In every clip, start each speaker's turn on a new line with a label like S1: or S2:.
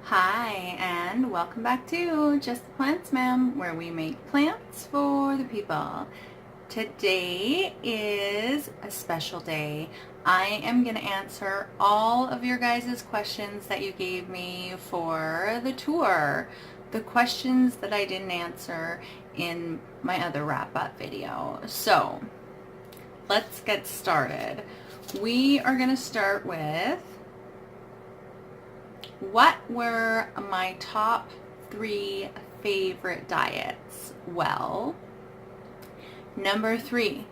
S1: Hi, and welcome back to Just the Plants, ma'am, where we make plants for the people. Today is a special day. I am going to answer all of your guys' questions that you gave me for the tour. The questions that I didn't answer in my other wrap-up video. So, let's get started. We are going to start with what were my top 3 favorite diets? Well, number 3,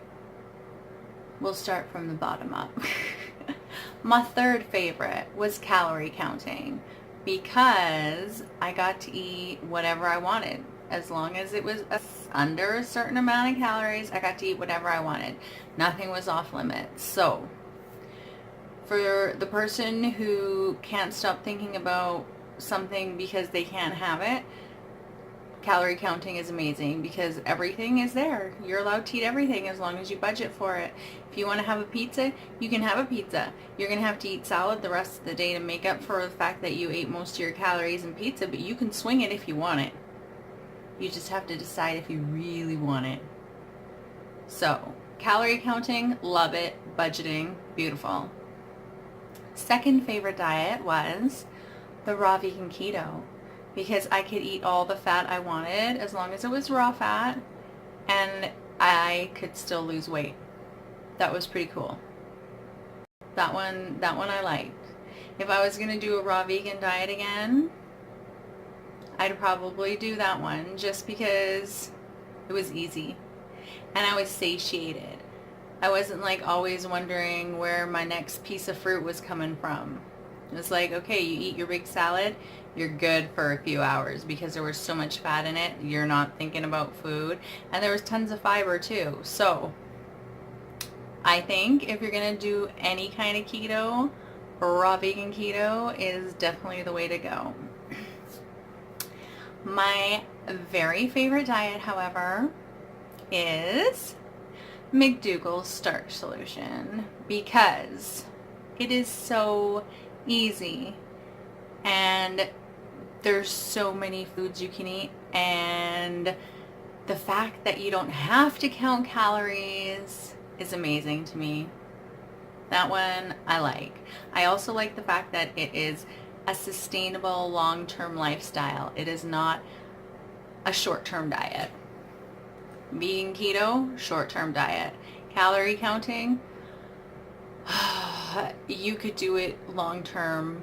S1: we'll start from the bottom up. My third favorite was calorie counting because I got to eat whatever I wanted. As long as it was under a certain amount of calories, I got to eat whatever I wanted. Nothing was off limits. So, for the person who can't stop thinking about something because they can't have it, calorie counting is amazing because everything is there. You're allowed to eat everything as long as you budget for it. If you want to have a pizza, you can have a pizza. You're going to have to eat salad the rest of the day to make up for the fact that you ate most of your calories in pizza, but you can swing it if you want it. You just have to decide if you really want it. So, calorie counting, love it. Budgeting, beautiful. Second favorite diet was the raw vegan keto because I could eat all the fat I wanted as long as it was raw fat and I could still lose weight. That was pretty cool. That one I liked. If I was going to do a raw vegan diet again, I'd probably do that one just because it was easy and I was satiated. I wasn't like always wondering where my next piece of fruit was coming from. It was like, okay, you eat your big salad, you're good for a few hours because there was so much fat in it, you're not thinking about food. And there was tons of fiber too. So I think if you're going to do any kind of keto, raw vegan keto is definitely the way to go. My very favorite diet, however, is McDougall's starch solution because it is so easy and there's so many foods you can eat, and the fact that you don't have to count calories is amazing to me. That one I like. I also like the fact that it is a sustainable long-term lifestyle. It is not a short-term diet. Vegan keto, short-term diet. Calorie counting, you could do it long-term,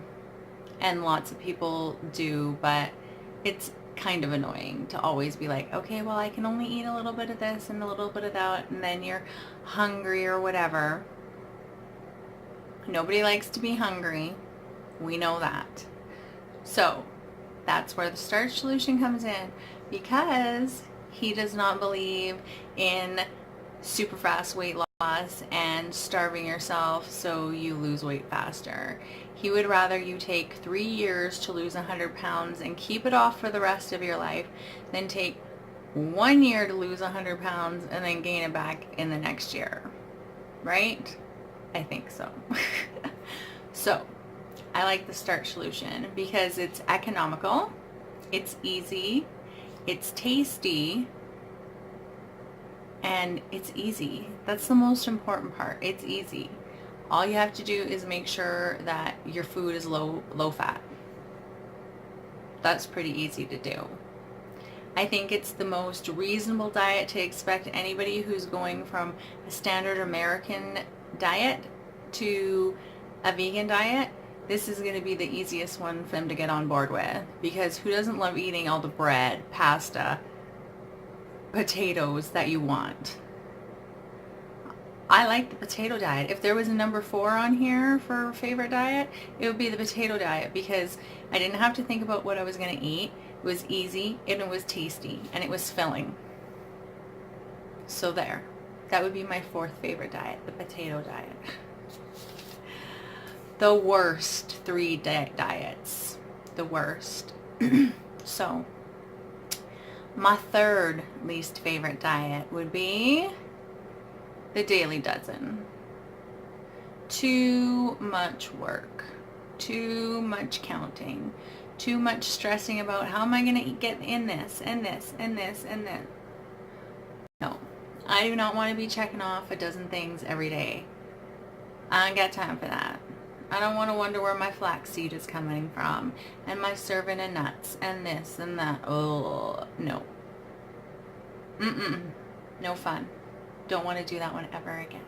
S1: and lots of people do, but it's kind of annoying to always be like, okay, well, I can only eat a little bit of this and a little bit of that, and then you're hungry or whatever. Nobody likes to be hungry. We know that. So that's where the starch solution comes in, because he does not believe in super fast weight loss and starving yourself so you lose weight faster. He would rather you take 3 years to lose 100 pounds and keep it off for the rest of your life than take 1 year to lose 100 pounds and then gain it back in the next year. Right? I think so. So, I like the starch solution because it's economical, it's easy, it's tasty, and it's easy. That's the most important part. It's easy. All you have to do is make sure that your food is low fat. That's pretty easy to do. I think it's the most reasonable diet to expect anybody who's going from a standard American diet to a vegan diet. This is going to be the easiest one for them to get on board with, because who doesn't love eating all the bread, pasta, potatoes that you want? I like the potato diet. If there was a number 4 on here for favorite diet, it would be the potato diet because I didn't have to think about what I was going to eat. It was easy and it was tasty and it was filling. So there. That would be my 4th favorite diet, the potato diet. The worst 3 diets. The worst. So, my 3rd least favorite diet would be the Daily Dozen. Too much work. Too much counting. Too much stressing about how am I going to get in this and this and this and this. No, I do not want to be checking off a dozen things every day. I ain't got time for that. I don't want to wonder where my flaxseed is coming from and my serving of nuts and this and that. Oh, no. No fun. Don't want to do that one ever again.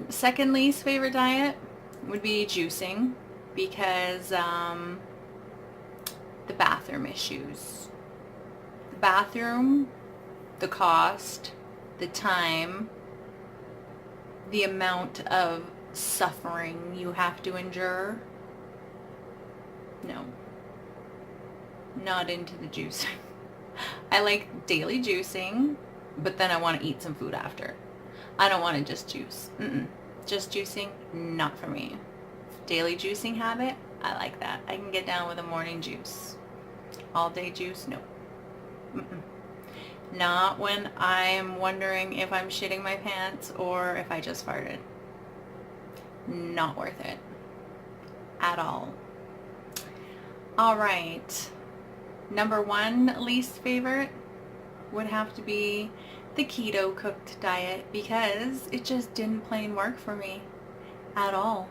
S1: Second least favorite diet would be juicing because the bathroom issues. The bathroom, the cost, the time, the amount of suffering you have to endure. No. Not into the juicing. I like daily juicing, but then I want to eat some food after. I don't want to just juice. Just juicing, not for me. Daily juicing habit, I like that. I can get down with a morning juice. All day juice, no. Not when I'm wondering if I'm shitting my pants or if I just farted. Not worth it. At all. All right. Number one least favorite would have to be the keto cooked diet because it just didn't plain work for me at all.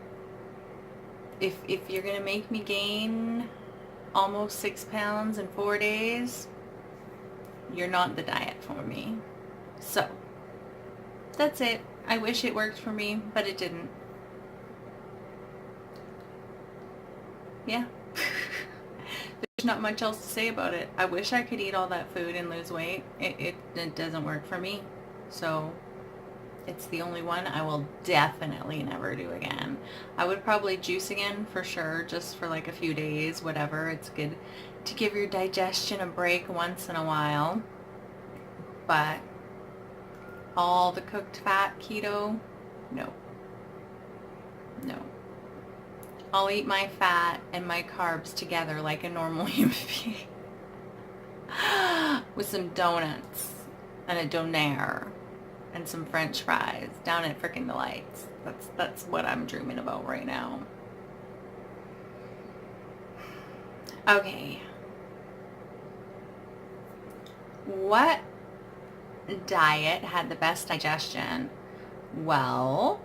S1: If you're gonna make me gain almost 6 pounds in 4 days, you're not the diet for me. So that's it. I wish it worked for me, but it didn't. Yeah. There's not much else to say about it. I wish I could eat all that food and lose weight. It doesn't work for me. So it's the only one I will definitely never do again. I would probably juice again for sure, just for like a few days, whatever. It's good to give your digestion a break once in a while. But all the cooked fat keto, no. No. I'll eat my fat and my carbs together like a normal human being. With some donuts and a donair and some french fries down at frickin' Delights. That's what I'm dreaming about right now. Okay. What diet had the best digestion? Well,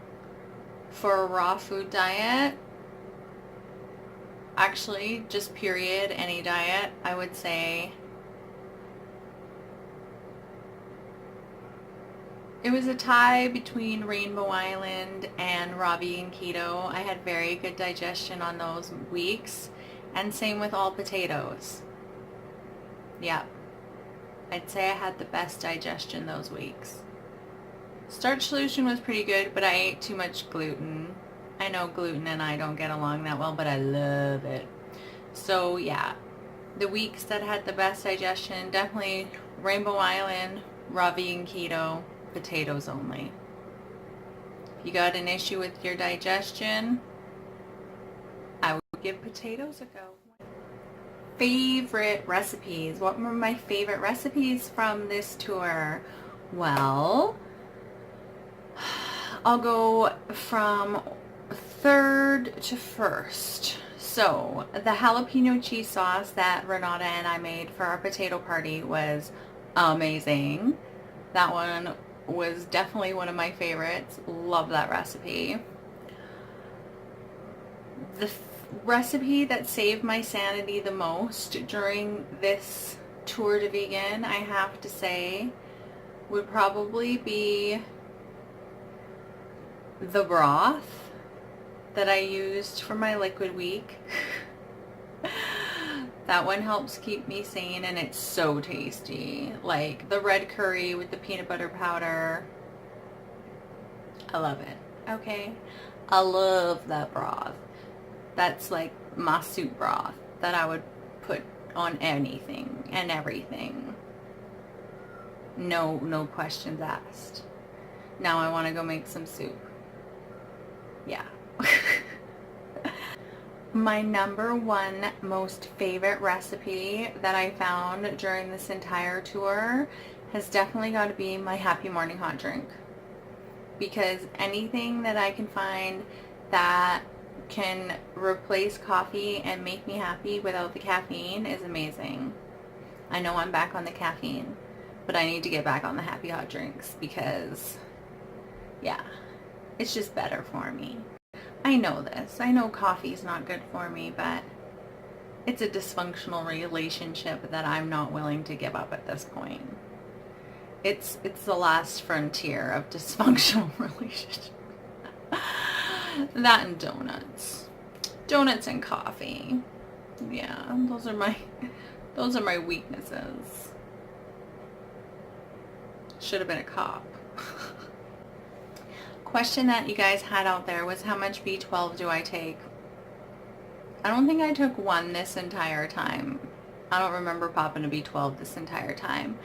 S1: for a raw food diet, actually, just period, any diet, I would say it was a tie between Rainbow Island and raw vegan keto. I had very good digestion on those weeks, and same with all potatoes. Yeah, I'd say I had the best digestion those weeks. Starch solution was pretty good, but I ate too much gluten. I know gluten and I don't get along that well, but I love it. So yeah, the weeks that had the best digestion, definitely Rainbow Island, raw vegan keto, potatoes only. If you got an issue with your digestion, I would give potatoes a go. Favorite recipes. What were my favorite recipes from this tour? Well, I'll go from third to first. So the jalapeno cheese sauce that Renata and I made for our potato party was amazing. That one was definitely one of my favorites. Love that recipe. The recipe that saved my sanity the most during this tour de vegan, I have to say, would probably be the broth that I used for my liquid week. That one helps keep me sane, and it's so tasty. Like the red curry with the peanut butter powder. I love it. Okay. I love that broth. That's like my soup broth that I would put on anything and everything. No questions asked. Now I want to go make some soup. Yeah. My number one most favorite recipe that I found during this entire tour has definitely got to be my Happy Morning Hot Drink. Because anything that I can find that can replace coffee and make me happy without the caffeine is amazing. I know I'm back on the caffeine, but I need to get back on the happy hot drinks because, yeah, it's just better for me. I know this. I know coffee's not good for me, but it's a dysfunctional relationship that I'm not willing to give up at this point. It's the last frontier of dysfunctional relationship. That and donuts. Donuts and coffee. Yeah, those are my weaknesses. Should have been a cop. Question that you guys had out there was, how much B12 do I take? I don't think I took one this entire time. I don't remember popping a B12 this entire time.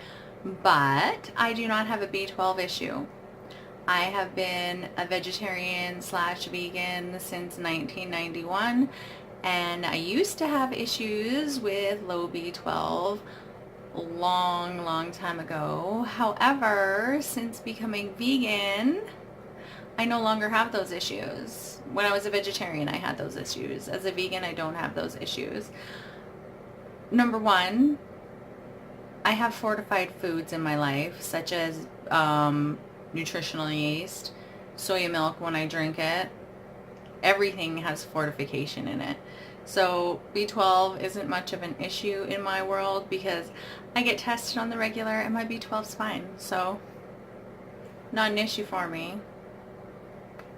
S1: But I do not have a B12 issue. I have been a vegetarian / vegan since 1991, and I used to have issues with low B12 a long time ago. However, since becoming vegan, I no longer have those issues. When I was a vegetarian, I had those issues. As a vegan, I don't have those issues. Number one, I have fortified foods in my life, such as nutritional yeast, soya milk when I drink it. Everything has fortification in it. So B12 isn't much of an issue in my world because I get tested on the regular and my B12's fine. So not an issue for me.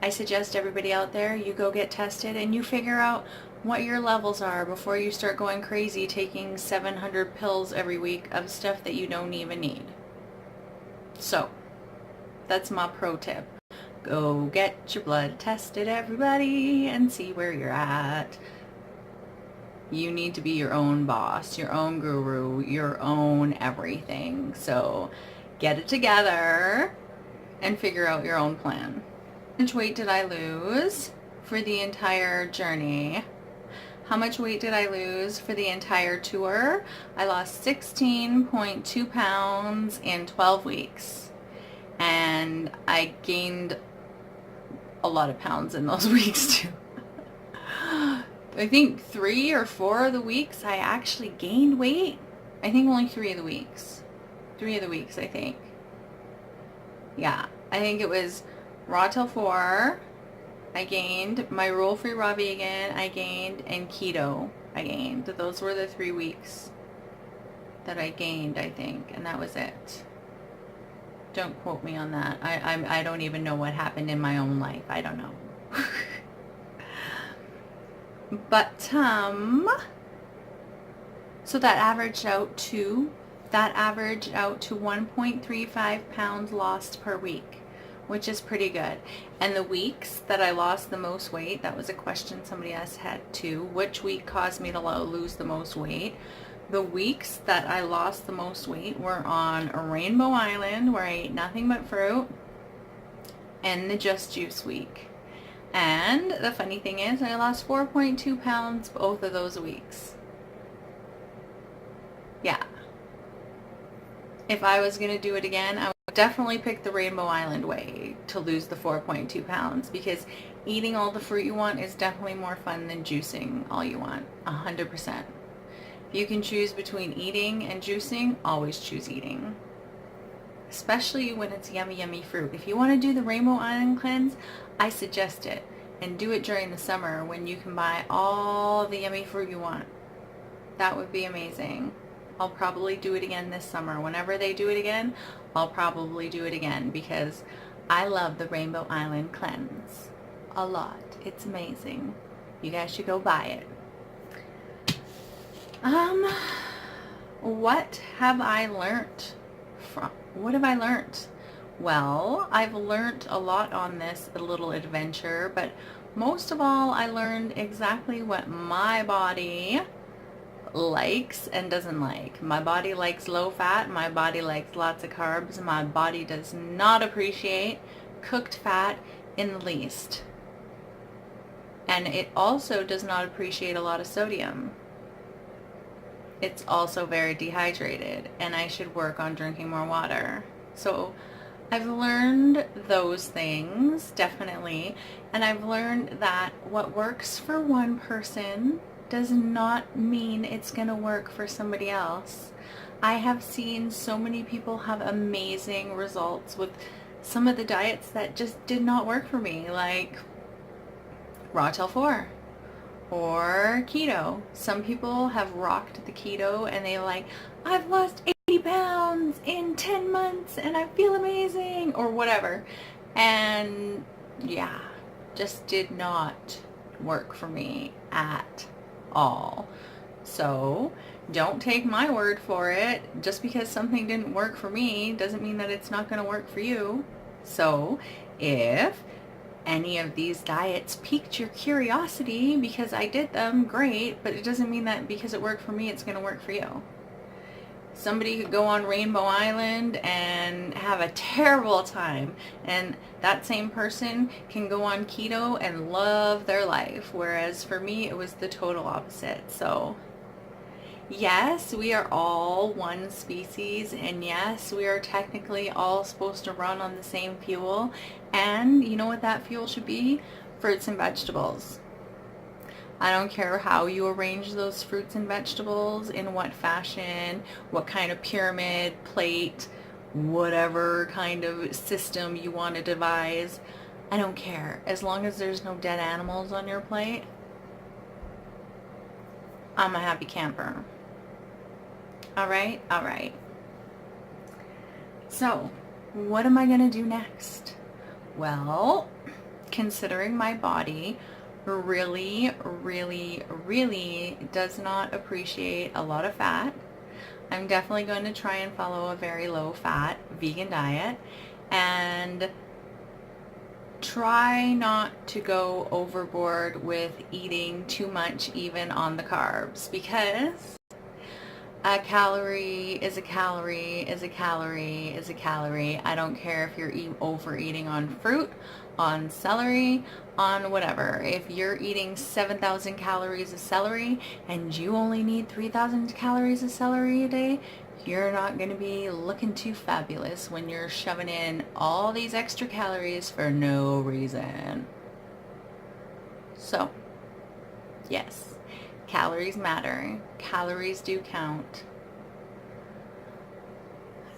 S1: I suggest everybody out there, you go get tested and you figure out what your levels are before you start going crazy taking 700 pills every week of stuff that you don't even need. So that's my pro tip. Go get your blood tested, everybody, and see where you're at. You need to be your own boss, your own guru, your own everything. So get it together and figure out your own plan. How much weight did I lose for the entire journey? How much weight did I lose for the entire tour? I lost 16.2 pounds in 12 weeks. And I gained a lot of pounds in those weeks too. I think 3 or 4 of the weeks I actually gained weight. I think only 3 of the weeks. 3 of the weeks, I think. Yeah, I think it was raw till 4, I gained. My rule-free raw vegan, I gained. And keto, I gained. Those were the 3 weeks that I gained, I think. And that was it. Don't quote me on that. I don't even know what happened in my own life. I don't know. But, so that averaged out to 1.35 pounds lost per week, which is pretty good. And the weeks that I lost the most weight, that was a question somebody else had too. Which week caused me to lose the most weight? The weeks that I lost the most weight were on Rainbow Island, where I ate nothing but fruit, and the Just Juice week. And the funny thing is, I lost 4.2 pounds both of those weeks. Yeah. If I was going to do it again, I would definitely pick the Rainbow Island way to lose the 4.2 pounds, because eating all the fruit you want is definitely more fun than juicing all you want. 100%. If you can choose between eating and juicing, always choose eating. Especially when it's yummy fruit. If you want to do the Rainbow Island cleanse, I suggest it. And do it during the summer when you can buy all the yummy fruit you want. That would be amazing. I'll probably do it again this summer. Whenever they do it again, I'll probably do it again because I love the Rainbow Island cleanse a lot. It's amazing. You guys should go buy it. What have I learned from? What have I learned? Well, I've learned a lot on this little adventure, but most of all, I learned exactly what my body likes and doesn't like. My body likes low fat. My body likes lots of carbs. My body does not appreciate cooked fat in the least. And it also does not appreciate a lot of sodium. It's also very dehydrated, and I should work on drinking more water. So I've learned those things, definitely, and I've learned that what works for one person does not mean it's going to work for somebody else. I have seen so many people have amazing results with some of the diets that just did not work for me, like raw till 4 or keto. Some people have rocked the keto and they like, I've lost 80 pounds in 10 months and I feel amazing, or whatever. And yeah, just did not work for me at all. So don't take my word for it. Just because something didn't work for me doesn't mean that it's not going to work for you. So if any of these diets piqued your curiosity because I did them, great, but it doesn't mean that because it worked for me, it's going to work for you. Somebody could go on Rainbow Island and have a terrible time, and that same person can go on keto and love their life, whereas for me, it was the total opposite. So yes, we are all one species, and yes, we are technically all supposed to run on the same fuel. And you know what that fuel should be? Fruits and vegetables. I don't care how you arrange those fruits and vegetables, in what fashion, what kind of pyramid, plate, whatever kind of system you want to devise. I don't care. As long as there's no dead animals on your plate, I'm a happy camper. All right, all right. So, what am I going to do next? Well, considering my body really, really, really does not appreciate a lot of fat, I'm definitely going to try and follow a very low fat vegan diet and try not to go overboard with eating too much even on the carbs, because a calorie is a calorie is a calorie is a calorie. I don't care if you're overeating on fruit, on celery, on whatever. If you're eating 7,000 calories of celery and you only need 3,000 calories of celery a day, you're not going to be looking too fabulous when you're shoving in all these extra calories for no reason. So, yes. Calories matter. Calories do count.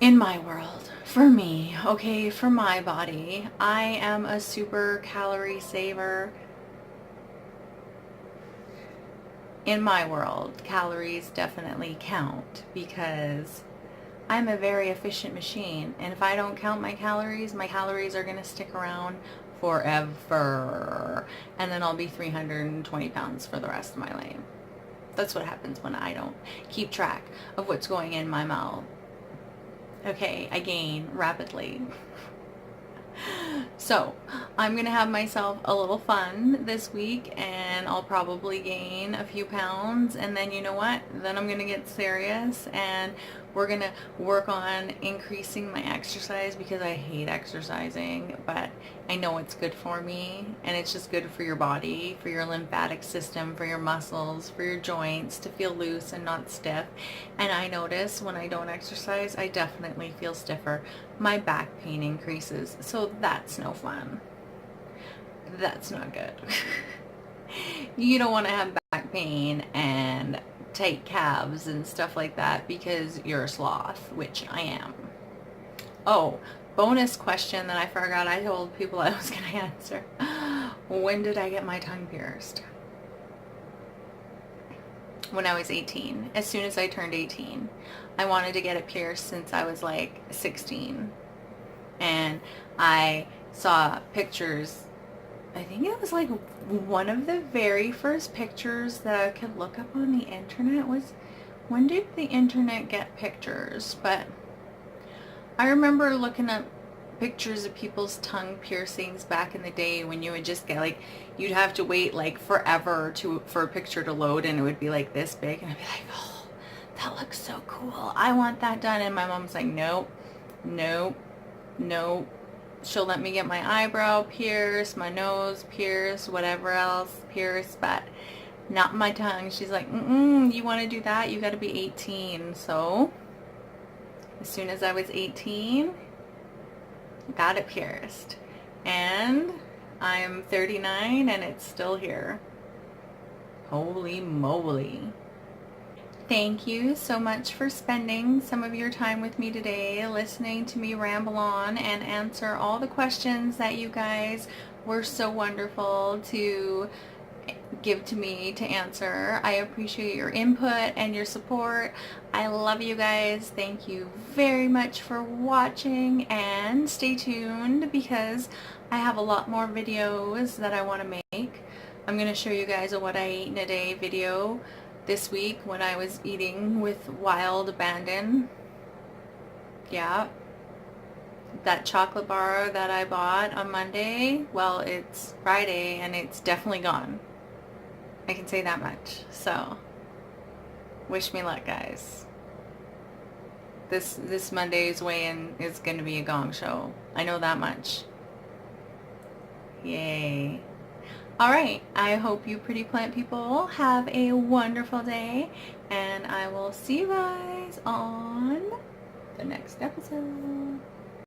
S1: In my world, for me, okay, for my body, I am a super calorie saver. In my world, calories definitely count because I'm a very efficient machine, and if I don't count my calories are going to stick around forever, and then I'll be 320 pounds for the rest of my life. That's what happens when I don't keep track of what's going in my mouth. Okay, I gain rapidly. So, I'm going to have myself a little fun this week, and I'll probably gain a few pounds, and then you know what? Then I'm going to get serious, and we're going to work on increasing my exercise, because I hate exercising, but I know it's good for me, and it's just good for your body, for your lymphatic system, for your muscles, for your joints, to feel loose and not stiff. And I notice when I don't exercise, I definitely feel stiffer. My back pain increases, so that's no fun. That's not good. You don't want to have back pain and tight calves and stuff like that because you're a sloth, which I am. Oh, bonus question that I forgot I told people I was going to answer. When did I get my tongue pierced? When I was 18. As soon as I turned 18. I wanted to get it pierced since I was like 16. And I saw pictures. I think it was like one of the very first pictures that I could look up on the internet was, when did the internet get pictures? But I remember looking up pictures of people's tongue piercings back in the day when you would just get like, you'd have to wait like forever for a picture to load, and it would be like this big, and I'd be like, oh, that looks so cool. I want that done. And my mom's like, nope, nope, nope. She'll let me get my eyebrow pierced, my nose pierced, whatever else pierced, but not my tongue. She's like, you want to do that? You got to be 18. So as soon as I was 18, got it pierced. And I'm 39 and it's still here. Holy moly. Thank you so much for spending some of your time with me today, listening to me ramble on and answer all the questions that you guys were so wonderful to give to me to answer. I appreciate your input and your support. I love you guys. Thank you very much for watching, and stay tuned because I have a lot more videos that I want to make. I'm going to show you guys a what I ate in a day video this week when I was eating with wild abandon. Yeah. That chocolate bar that I bought on Monday, well, it's Friday and it's definitely gone. I can say that much. So, wish me luck, guys. This Monday's weigh-in is going to be a gong show. I know that much. Yay. Alright, I hope you pretty plant people have a wonderful day, and I will see you guys on the next episode.